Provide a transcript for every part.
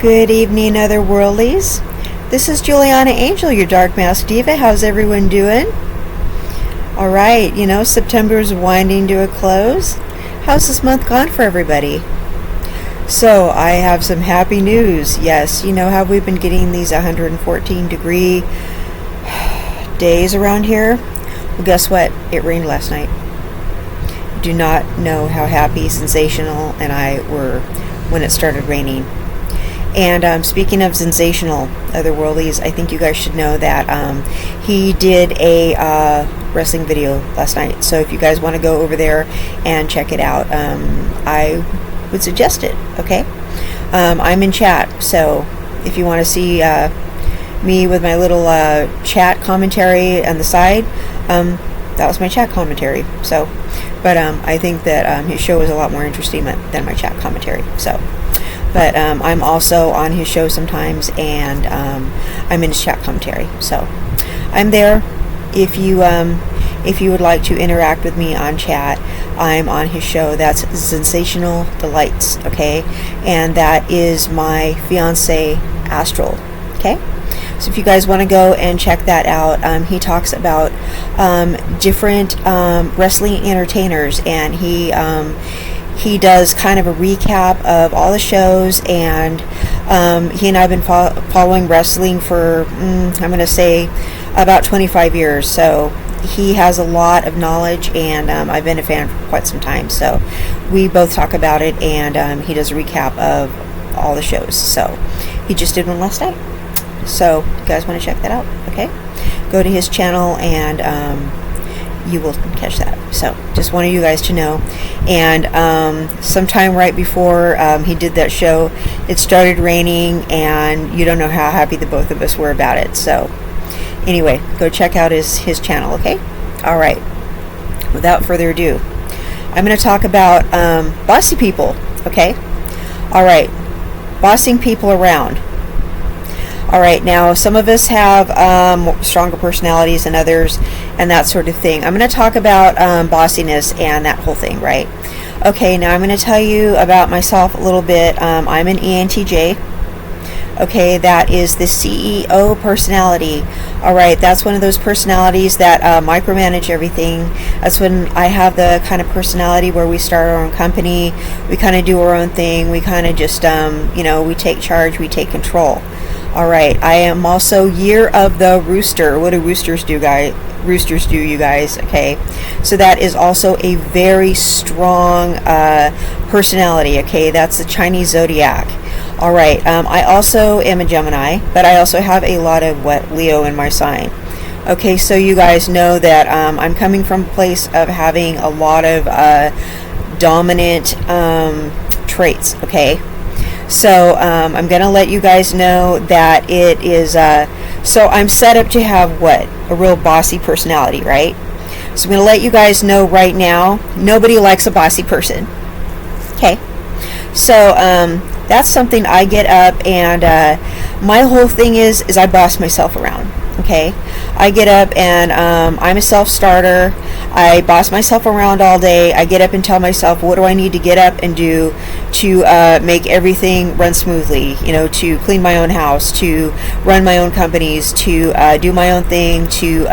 Good evening, otherworldlies. This is Juliana Angel, your Dark Mask Diva. How's everyone doing? Alright, September's winding to a close. How's this month gone for everybody? So, I have some happy news. Yes, how we've been getting these 114 degree days around here? Well, guess what? It rained last night. Do not know how happy, sensational, and I were when it started raining. And speaking of sensational, otherworldlies, I think you guys should know that he did a wrestling video last night. So if you guys want to go over there and check it out, I would suggest it, okay? I'm in chat, so if you want to see me with my little chat commentary on the side, that was my chat commentary. So, but I think that his show is a lot more interesting than my chat commentary. So, but I'm also on his show sometimes, and I'm in his chat commentary. So, I'm there. If you would like to interact with me on chat, I'm on his show. That's Sensational Delights, okay? And that is my fiance, Astral, okay? So if you guys want to go and check that out, he talks about different wrestling entertainers, and he does kind of a recap of all the shows, and he and I have been following wrestling for, I'm going to say, about 25 years. So he has a lot of knowledge, and I've been a fan for quite some time. So we both talk about it, and he does a recap of all the shows. So he just did one last night. So you guys want to check that out, okay? Go to his channel, and you will catch that. So just wanted you guys to know. And sometime right before he did that show, it started raining, and you don't know how happy the both of us were about it. So anyway, go check out his channel, okay? All right. Without further ado, I'm going to talk about bossy people, okay? All right. Bossing people around. All right, now some of us have stronger personalities than others, and that sort of thing. I'm going to talk about bossiness and that whole thing, right? Okay, now I'm going to tell you about myself a little bit. I'm an ENTJ. Okay, that is the CEO personality. All right, that's one of those personalities that micromanage everything. That's when I have the kind of personality where we start our own company. We kind of do our own thing. We kind of just, we take charge. We take control. All right, I am also year of the rooster. What do roosters do, guys? Roosters do, you guys, okay? So that is also a very strong personality, okay? That's the Chinese zodiac. All right, I also am a Gemini, but I also have a lot of Leo in my sign. Okay, so you guys know that I'm coming from a place of having a lot of dominant traits, okay? So I'm going to let you guys know that it is, so I'm set up to have what? A real bossy personality, right? So I'm going to let you guys know right now, nobody likes a bossy person. Okay. So that's something I get up, and my whole thing is I boss myself around. Okay, I get up, and I'm a self-starter. I boss myself around all day. I get up and tell myself, what do I need to get up and do to make everything run smoothly, to clean my own house, to run my own companies, to do my own thing, to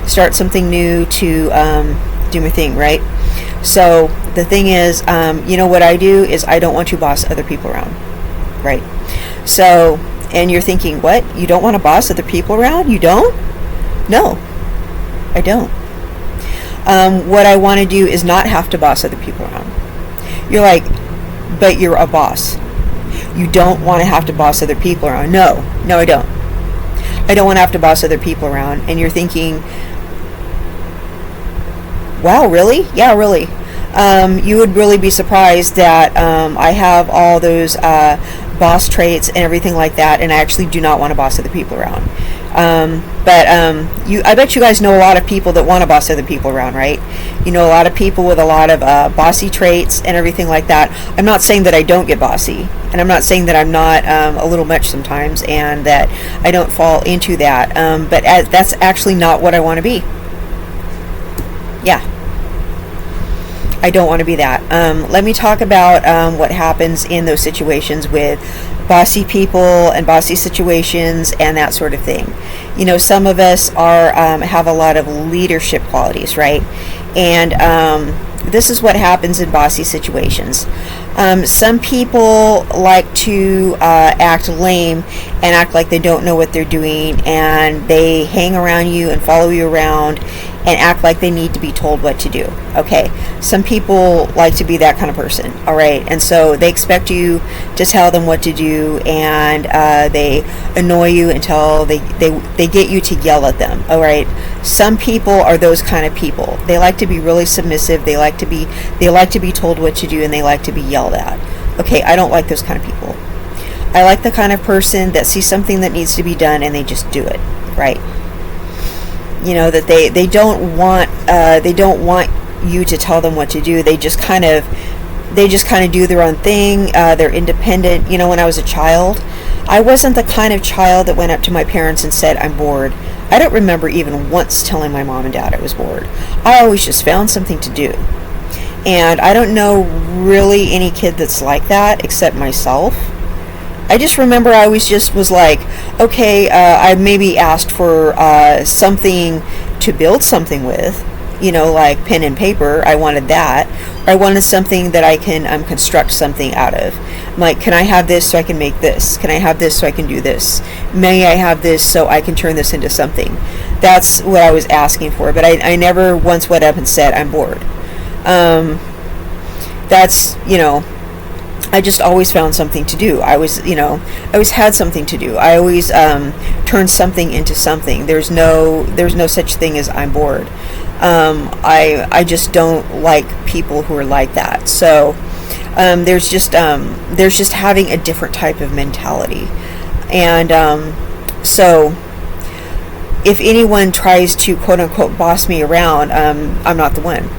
start something new, to do my thing, right? So the thing is, what I do is I don't want to boss other people around, right? So, and you're thinking, what? You don't want to boss other people around? You don't? No, I don't. What I want to do is not have to boss other people around. You're like, but you're a boss. You don't want to have to boss other people around. No, I don't. I don't want to have to boss other people around. And you're thinking, wow, really? Yeah, really. You would really be surprised that I have all those boss traits and everything like that, and I actually do not want to boss other people around. But I bet you guys know a lot of people that want to boss other people around, right? You know a lot of people with a lot of bossy traits and everything like that. I'm not saying that I don't get bossy, and I'm not saying that I'm not a little much sometimes, and that I don't fall into that. But that's actually not what I want to be. Yeah. I don't want to be that. Let me talk about what happens in those situations with bossy people and bossy situations and that sort of thing. You know, some of us are have a lot of leadership qualities, right? And this is what happens in bossy situations. Some people like to act lame and act like they don't know what they're doing, and they hang around you and follow you around and act like they need to be told what to do. Okay, some people like to be that kind of person. All right, and so they expect you to tell them what to do, and they annoy you until they get you to yell at them. All right, some people are those kind of people. They like to be really submissive. They like to be told what to do, and they like to be yelled at. Okay, I don't like those kind of people. I like the kind of person that sees something that needs to be done and they just do it. Right? You know, that they don't want you to tell them what to do. They just kind of do their own thing. They're independent. You know, when I was a child, I wasn't the kind of child that went up to my parents and said, "I'm bored." I don't remember even once telling my mom and dad I was bored. I always just found something to do. And I don't know really any kid that's like that except myself. I just remember I always just was like, okay, I maybe asked for something to build something with, you know, like pen and paper. I wanted that. Or I wanted something that I can construct something out of. I'm like, can I have this so I can make this? Can I have this so I can do this? May I have this so I can turn this into something? That's what I was asking for. But I never once went up and said, I'm bored. That's, you know, I just always found something to do. I always had something to do. I always turned something into something. There's no such thing as I'm bored. I just don't like people who are like that. So there's just having a different type of mentality. And so if anyone tries to quote unquote boss me around, I'm not the one.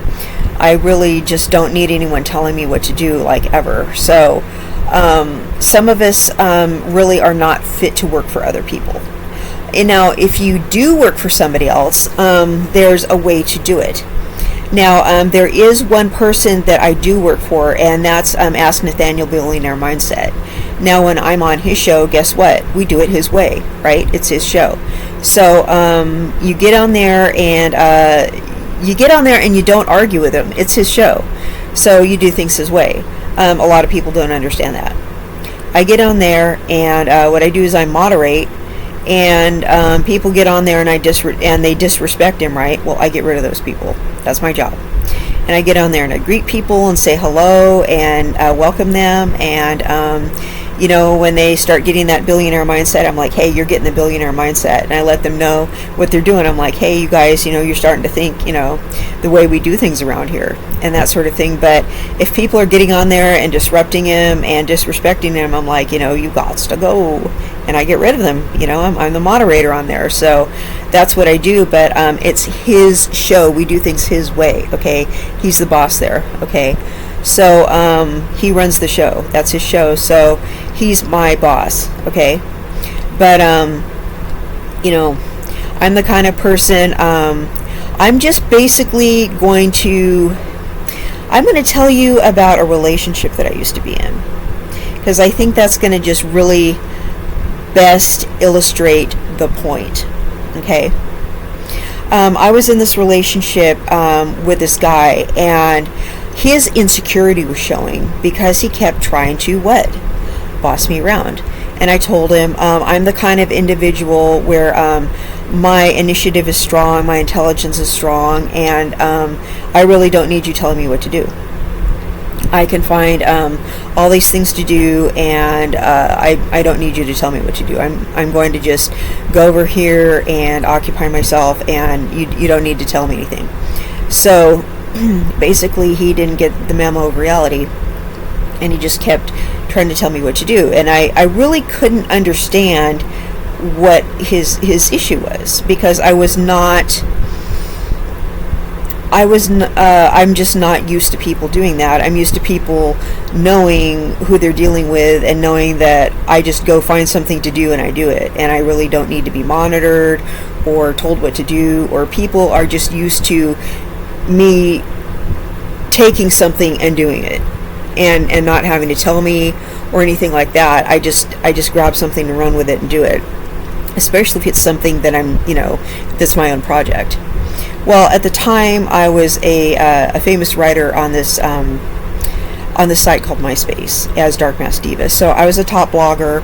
I really just don't need anyone telling me what to do, like, ever. So some of us really are not fit to work for other people. And now, if you do work for somebody else, there's a way to do it. Now, there is one person that I do work for, and that's Ask Nathaniel Billionaire Mindset. Now, when I'm on his show, guess what? We do it his way, right? It's his show. So you get on there and you don't argue with him. It's his show. So you do things his way. A lot of people don't understand that. I get on there, and what I do is I moderate, and people get on there and they disrespect him, right? Well, I get rid of those people. That's my job. And I get on there and I greet people and say hello and welcome them, and you know, when they start getting that billionaire mindset, I'm like, hey, you're getting the billionaire mindset. And I let them know what they're doing. I'm like, hey, you guys, you know, you're starting to think, you know, the way we do things around here and that sort of thing. But if people are getting on there and disrupting him and disrespecting him, I'm like, you know, you got to go. And I get rid of them. You know, I'm the moderator on there. So that's what I do. But it's his show. We do things his way. Okay. He's the boss there. Okay. So he runs the show. That's his show. So he's my boss. Okay. But you know, I'm the kind of person, I'm just basically going to tell you about a relationship that I used to be in, because I think that's going to just really best illustrate the point. Okay. I was in this relationship with this guy, and his insecurity was showing because he kept trying to boss me around. And I told him, I'm the kind of individual where my initiative is strong, my intelligence is strong, and I really don't need you telling me what to do. I can find all these things to do, and I don't need you to tell me what to do. I'm going to just go over here and occupy myself, and you don't need to tell me anything. So basically, he didn't get the memo of reality, and he just kept trying to tell me what to do. And I really couldn't understand what his issue was, because I'm just not used to people doing that. I'm used to people knowing who they're dealing with and knowing that I just go find something to do and I do it. And I really don't need to be monitored or told what to do, or people are just used to me taking something and doing it, and not having to tell me or anything like that. I just grab something and run with it and do it, especially if it's something that I'm, that's my own project. Well, at the time, I was a famous writer on this site called MySpace as Dark Mask Diva. So I was a top blogger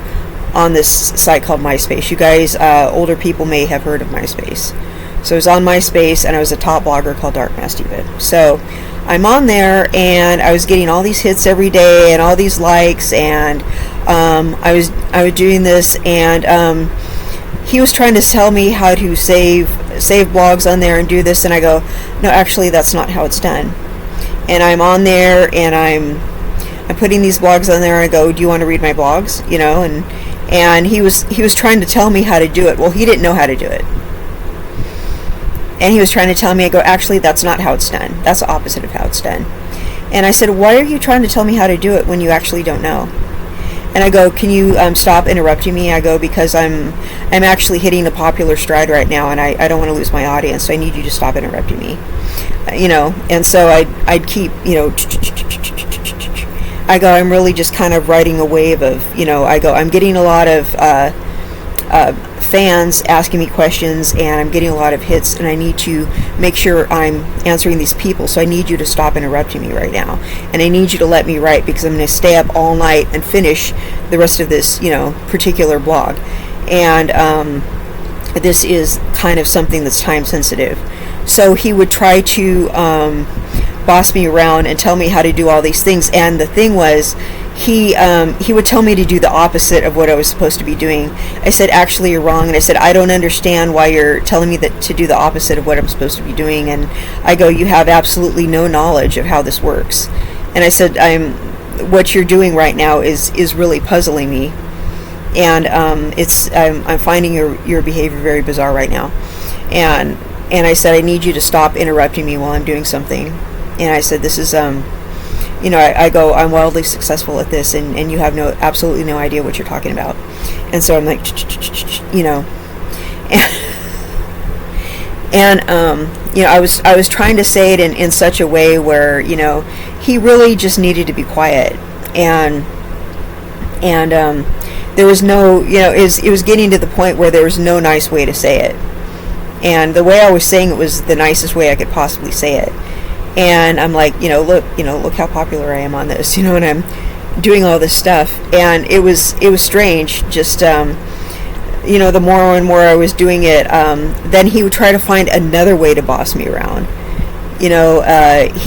on this site called MySpace. You guys, older people may have heard of MySpace. So I was on MySpace, and I was a top blogger called Dark Mask Diva. So I'm on there, and I was getting all these hits every day and all these likes, and I was doing this, and he was trying to tell me how to save blogs on there and do this, and I go, no, actually that's not how it's done. And I'm on there, and I'm putting these blogs on there, and I go, do you want to read my blogs? And he was trying to tell me how to do it. Well, he didn't know how to do it. And he was trying to tell me, I go, actually, that's not how it's done. That's the opposite of how it's done. And I said, why are you trying to tell me how to do it when you actually don't know? And I go, can you stop interrupting me? I go, because I'm actually hitting a popular stride right now, and I don't want to lose my audience, so I need you to stop interrupting me. And so I'd keep, I go, I'm really just kind of riding a wave of, I go, I'm getting a lot of fans asking me questions, and I'm getting a lot of hits, and I need to make sure I'm answering these people, so I need you to stop interrupting me right now, and I need you to let me write, because I'm going to stay up all night and finish the rest of this, particular blog. And this is kind of something that's time sensitive. So he would try to boss me around and tell me how to do all these things, and the thing was, he would tell me to do the opposite of what I was supposed to be doing. I said, actually, you're wrong. And I said, I don't understand why you're telling me that to do the opposite of what I'm supposed to be doing. And I go, you have absolutely no knowledge of how this works. And I said, what you're doing right now is really puzzling me. And I'm finding your behavior very bizarre right now. And I said, I need you to stop interrupting me while I'm doing something. And I said, this is I go, I'm wildly successful at this, and you have absolutely no idea what you're talking about. And so I'm like, and I was trying to say it in such a way where, he really just needed to be quiet, and there was no, it was getting to the point where there was no nice way to say it, and the way I was saying it was the nicest way I could possibly say it. And I'm like, look how popular I am on this, and I'm doing all this stuff. And it was strange, just, the more and more I was doing it, then he would try to find another way to boss me around. He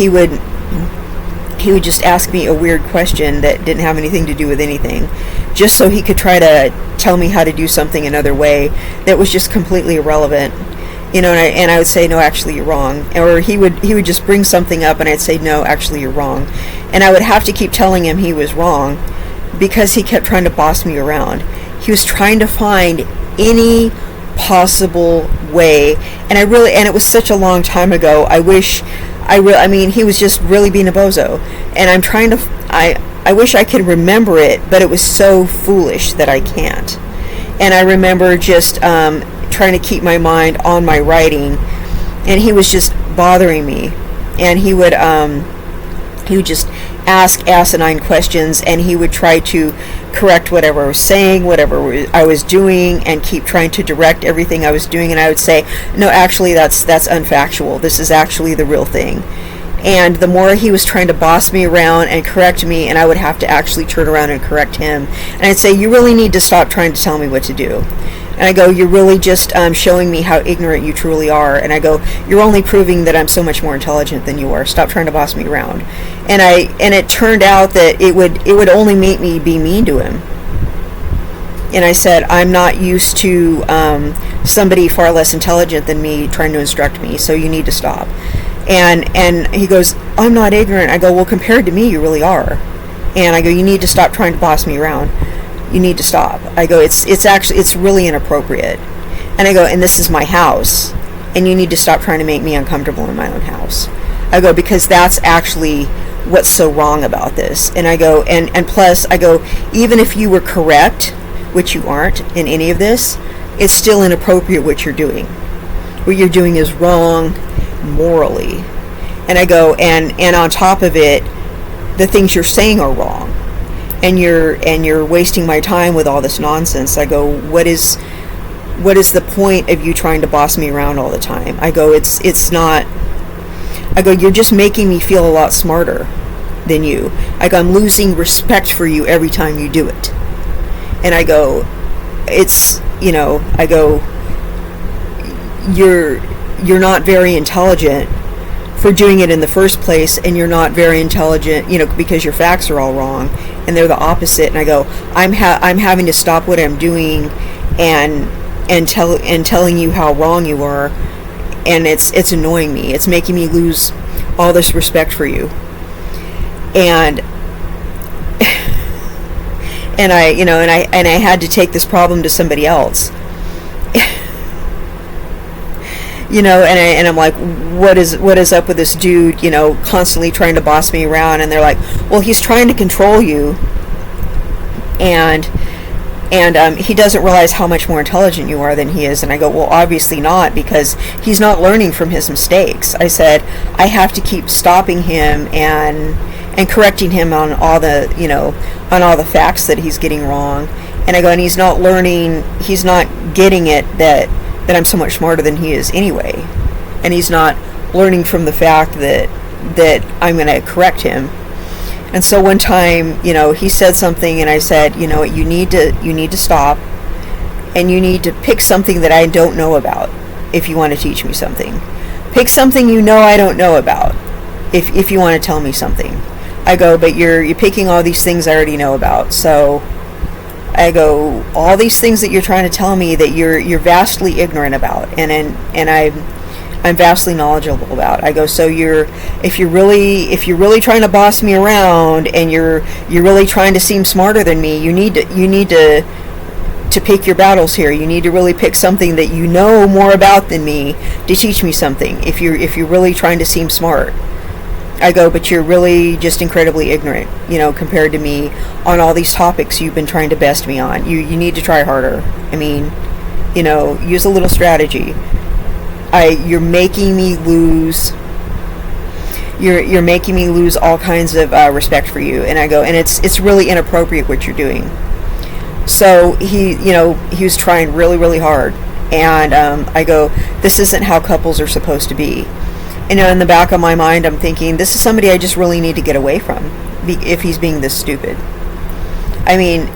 would just ask me a weird question that didn't have anything to do with anything, just so he could try to tell me how to do something another way that was just completely irrelevant. And I would say, no, actually, you're wrong. Or he would just bring something up, and I'd say, no, actually, you're wrong. And I would have to keep telling him he was wrong, because he kept trying to boss me around. He was trying to find any possible way, and it was such a long time ago. I wish he was just really being a bozo. And I wish I could remember it, but it was so foolish that I can't. And I remember just trying to keep my mind on my writing, and he was just bothering me, and he would just ask asinine questions, and he would try to correct whatever I was saying, whatever I was doing, and keep trying to direct everything I was doing. And I would say, no, actually, that's unfactual. This is actually the real thing. And the more he was trying to boss me around and correct me, and I would have to actually turn around and correct him, and I'd say, you really need to stop trying to tell me what to do. And I go, you're really just showing me how ignorant you truly are. And I go, you're only proving that I'm so much more intelligent than you are. Stop trying to boss me around. And it turned out that it would only make me be mean to him. And I said, I'm not used to somebody far less intelligent than me trying to instruct me, so you need to stop. And he goes, I'm not ignorant. I go, well, compared to me, you really are. And I go, you need to stop trying to boss me around. You need to stop. I go, it's really inappropriate. And I go, and this is my house, and you need to stop trying to make me uncomfortable in my own house. I go, because that's actually what's so wrong about this. And I go, and plus, I go, even if you were correct, which you aren't in any of this, it's still inappropriate what you're doing. What you're doing is wrong morally. And I go, and on top of it, the things you're saying are wrong, and you're wasting my time with all this nonsense. I go, what is the point of you trying to boss me around all the time? I go, it's not. I go, you're just making me feel a lot smarter than you. I go, I'm losing respect for you every time you do it. And I go, I go, you're not very intelligent for doing it in the first place, and you're not very intelligent, because your facts are all wrong, and they're the opposite. And I go, I'm having to stop what I'm doing and telling you how wrong you are, and it's annoying me. It's making me lose all this respect for you. And and I had to take this problem to somebody else. And I'm like, what is up with this dude, constantly trying to boss me around? And they're like, well, he's trying to control you, and he doesn't realize how much more intelligent you are than he is. And I go, well, obviously not, because he's not learning from his mistakes. I said, I have to keep stopping him and correcting him on all the facts that he's getting wrong. And I go, and he's not learning, he's not getting it that I'm so much smarter than he is anyway. And he's not learning from the fact that I'm going to correct him. And so one time, he said something, and I said, what, you need to stop, and you need to pick something that I don't know about if you want to teach me something. Pick something I don't know about if you want to tell me something. I go, but you're picking all these things I already know about. So I go, all these things that you're trying to tell me that you're vastly ignorant about, and I'm vastly knowledgeable about. I go, so if you're really trying to boss me around, and you're really trying to seem smarter than me, you need to pick your battles here. You need to really pick something that you know more about than me to teach me something. If you're really trying to seem smart. I go, but you're really just incredibly ignorant, compared to me on all these topics you've been trying to best me on. You need to try harder. I mean, use a little strategy. You're making me lose. You're making me lose all kinds of respect for you. And I go, and it's really inappropriate what you're doing. So he was trying really, really hard. And I go, this isn't how couples are supposed to be. In the back of my mind, I'm thinking, this is somebody I just really need to get away from if he's being this stupid. I mean,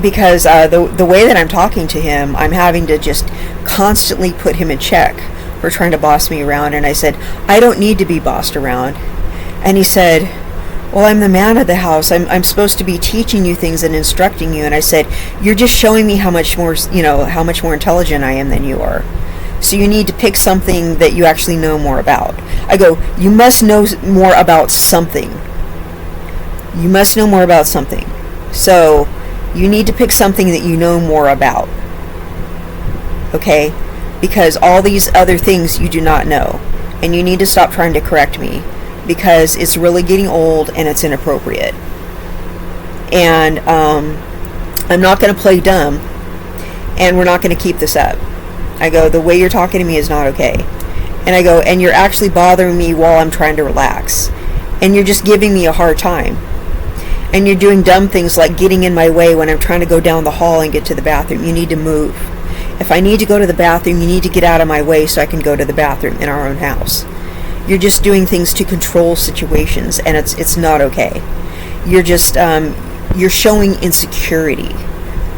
because the way that I'm talking to him, I'm having to just constantly put him in check for trying to boss me around. And I said, I don't need to be bossed around. And he said, well, I'm the man of the house. I'm supposed to be teaching you things and instructing you. And I said, you're just showing me how much more intelligent I am than you are. So you need to pick something that you actually know more about. I go, you must know more about something. You must know more about something. So you need to pick something that you know more about. Okay? Because all these other things you do not know. And you need to stop trying to correct me, because it's really getting old and it's inappropriate. And I'm not going to play dumb, and we're not going to keep this up. I go, the way you're talking to me is not okay. And I go, and you're actually bothering me while I'm trying to relax. And you're just giving me a hard time. And you're doing dumb things like getting in my way when I'm trying to go down the hall and get to the bathroom. You need to move. If I need to go to the bathroom, you need to get out of my way so I can go to the bathroom in our own house. You're just doing things to control situations, and it's not okay. You're just, you're showing insecurity.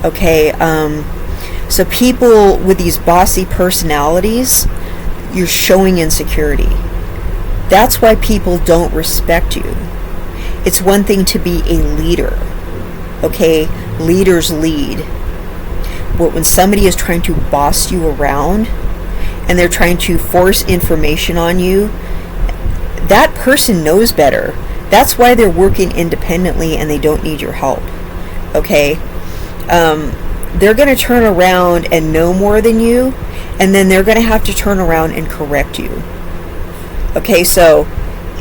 Okay? So people with these bossy personalities, you're showing insecurity. That's why people don't respect you. It's one thing to be a leader. Okay? Leaders lead. But when somebody is trying to boss you around, and they're trying to force information on you, that person knows better. That's why they're working independently and they don't need your help. Okay? They're going to turn around and know more than you, and then they're going to have to turn around and correct you. Okay, so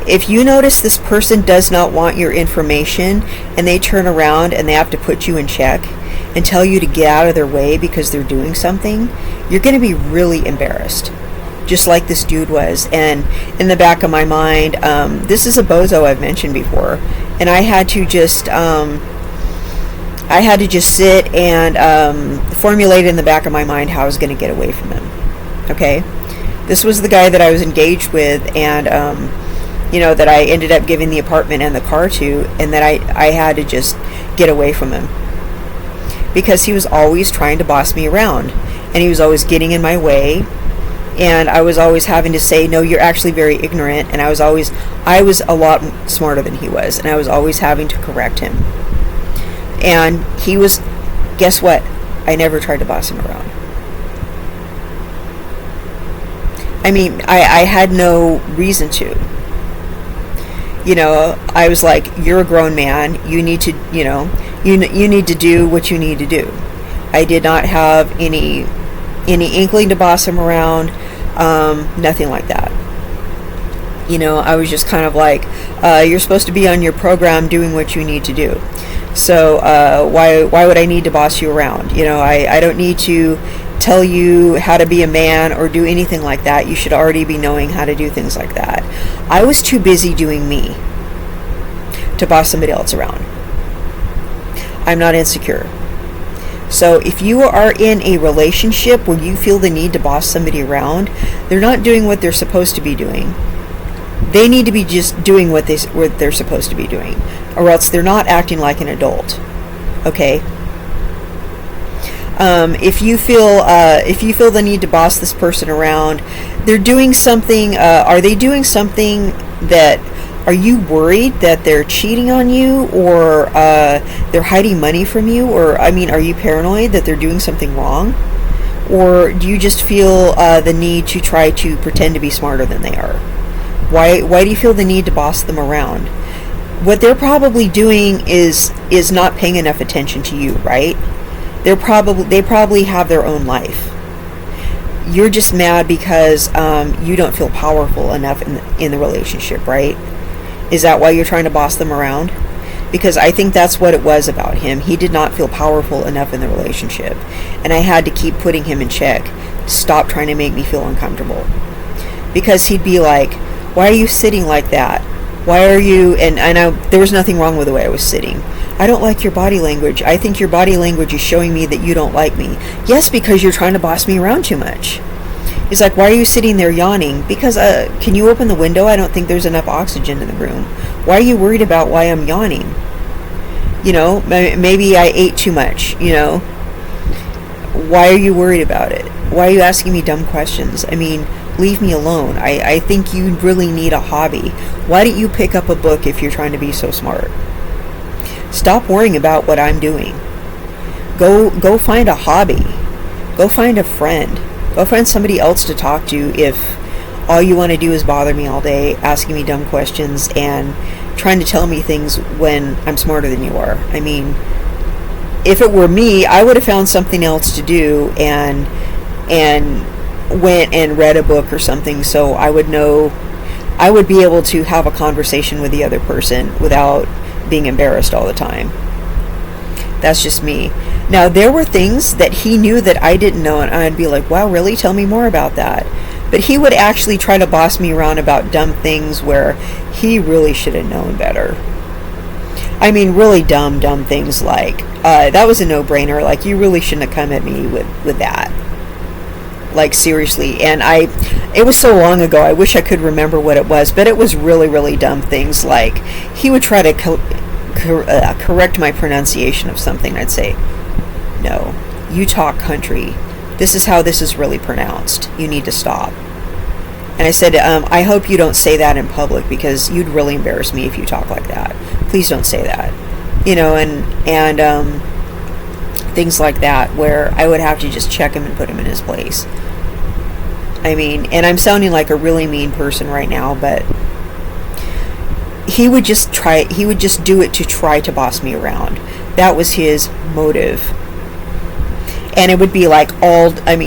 if you notice this person does not want your information, and they turn around and they have to put you in check and tell you to get out of their way because they're doing something, you're going to be really embarrassed. just like this dude was. And in the back of my mind, this is a bozo I've mentioned before, and I had to just sit and formulate in the back of my mind how I was going to get away from him. Okay, this was the guy that I was engaged with, and that I ended up giving the apartment and the car to, and that I had to just get away from him, because he was always trying to boss me around, and he was always getting in my way, and I was always having to say, no, you're actually very ignorant, and I was a lot smarter than he was, and I was always having to correct him. And he was, guess what? I never tried to boss him around. I mean, I had no reason to. I was like, you're a grown man. You need to, you need to do what you need to do. I did not have any inkling to boss him around, nothing like that. I was just kind of like, you're supposed to be on your program doing what you need to do. So why would I need to boss you around? I don't need to tell you how to be a man or do anything like that. You should already be knowing how to do things like that. I was too busy doing me to boss somebody else around. I'm not insecure. So if you are in a relationship where you feel the need to boss somebody around, they're not doing what they're supposed to be doing. They need to be just doing what they're supposed to be doing, or else they're not acting like an adult. Okay? If you feel the need to boss this person around, they're doing something. Are they doing something that? Are you worried that they're cheating on you, or they're hiding money from you, or are you paranoid that they're doing something wrong, or do you just feel the need to try to pretend to be smarter than they are? Why do you feel the need to boss them around? What they're probably doing is not paying enough attention to you, right? They probably have their own life. You're just mad because you don't feel powerful enough in the relationship, right? Is that why you're trying to boss them around? Because I think that's what it was about him. He did not feel powerful enough in the relationship, and I had to keep putting him in check. Stop trying to make me feel uncomfortable. Because he'd be like, why are you sitting like that? Why are you, and I know there was nothing wrong with the way I was sitting. I don't like your body language. I think your body language is showing me that you don't like me. Yes, because you're trying to boss me around too much. He's like, why are you sitting there yawning? Because, can you open the window? I don't think there's enough oxygen in the room. Why are you worried about why I'm yawning? Maybe I ate too much, Why are you worried about it? Why are you asking me dumb questions? Leave me alone. I think you really need a hobby. Why don't you pick up a book if you're trying to be so smart? Stop worrying about what I'm doing. Go find a hobby. Go find a friend. Go find somebody else to talk to if all you want to do is bother me all day, asking me dumb questions and trying to tell me things when I'm smarter than you are. If it were me, I would have found something else to do and went and read a book or something, so I would be able to have a conversation with the other person without being embarrassed all the time. That's just me. Now, there were things that he knew that I didn't know, and I'd be like, wow, really? Tell me more about that. But he would actually try to boss me around about dumb things where he really should have known better. Really dumb things like, that was a no-brainer. Like, you really shouldn't have come at me with that. Like, seriously. And it was so long ago, I wish I could remember what it was, but it was really, really dumb things. Like, he would try to correct my pronunciation of something. I'd say, no, you talk country. This is how this is really pronounced. You need to stop. And I said, I hope you don't say that in public, because you'd really embarrass me if you talk like that. Please don't say that. And things like that, where I would have to just check him and put him in his place. And I'm sounding like a really mean person right now, but he would just do it to try to boss me around. That was his motive. And it would be like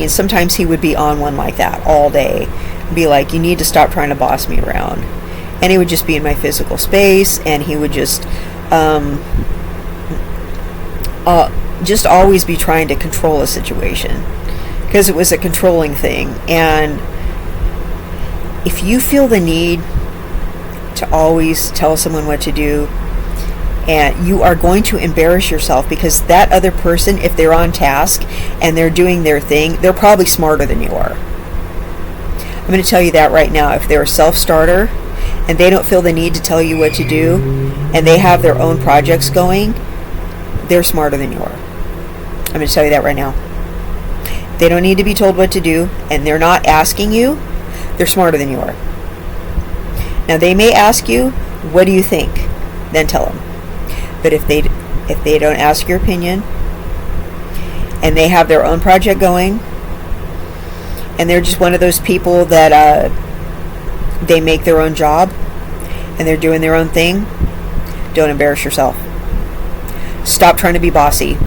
sometimes he would be on one like that all day. Be like, you need to stop trying to boss me around. And he would just be in my physical space, and he would just always be trying to control a situation, because it was a controlling thing. And if you feel the need to always tell someone what to do, and you are going to embarrass yourself, because that other person, if they're on task and they're doing their thing, they're probably smarter than you are. I'm going to tell you that right now. If they're a self-starter and they don't feel the need to tell you what to do, and they have their own projects going, they're smarter than you are. I'm going to tell you that right now. They don't need to be told what to do, and they're not asking you, they're smarter than you are. Now, they may ask you, what do you think? Then tell them. But if they don't ask your opinion, and they have their own project going, and they're just one of those people that they make their own job, and they're doing their own thing, don't embarrass yourself. Stop trying to be bossy.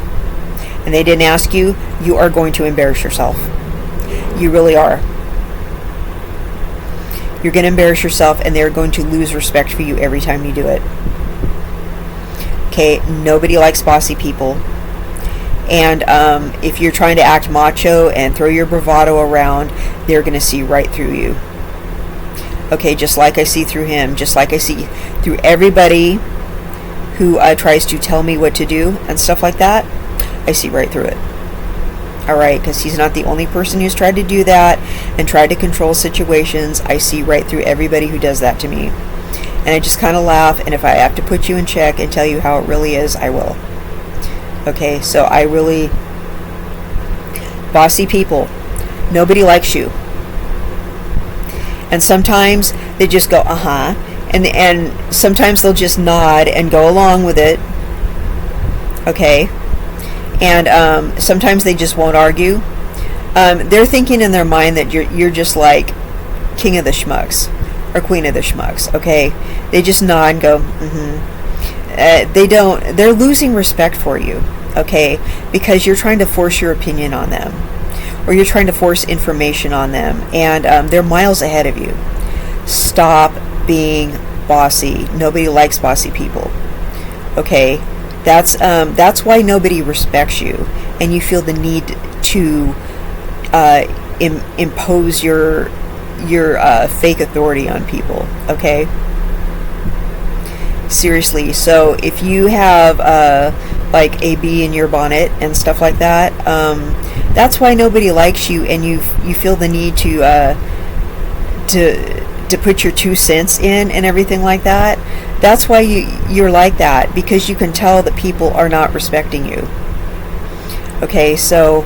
And they didn't ask you, you are going to embarrass yourself. You really are. You're going to embarrass yourself, and they're going to lose respect for you every time you do it. Okay, nobody likes bossy people. And if you're trying to act macho and throw your bravado around, they're going to see right through you. Okay, just like I see through him, just like I see through everybody who tries to tell me what to do and stuff like that, I see right through it. Alright, because he's not the only person who's tried to do that and tried to control situations. I see right through everybody who does that to me. And I just kind of laugh, and if I have to put you in check and tell you how it really is, I will. Okay, so I really... Bossy people. Nobody likes you. And sometimes they just go, uh-huh. And sometimes they'll just nod and go along with it. Okay? And sometimes they just won't argue. They're thinking in their mind that you're just like king of the schmucks. Or queen of the schmucks, okay? They just nod and go, mm-hmm. They're losing respect for you, okay? Because you're trying to force your opinion on them. Or you're trying to force information on them. And they're miles ahead of you. Stop being bossy. Nobody likes bossy people, okay? That's why nobody respects you. And you feel the need to impose your fake authority on people, okay? Seriously. So if you have like a bee in your bonnet and stuff like that, that's why nobody likes you, and you feel the need to put your 2 cents in and everything like that. That's why you're like that, because you can tell that people are not respecting you. Okay, so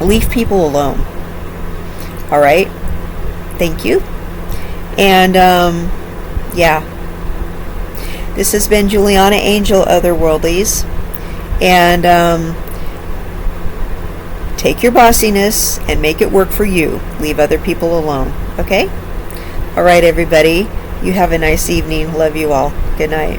leave people alone. All right. Thank you. And yeah, this has been Juliana Angel, Otherworldlies. And take your bossiness and make it work for you. Leave other people alone. Okay? All right, everybody. You have a nice evening. Love you all. Good night.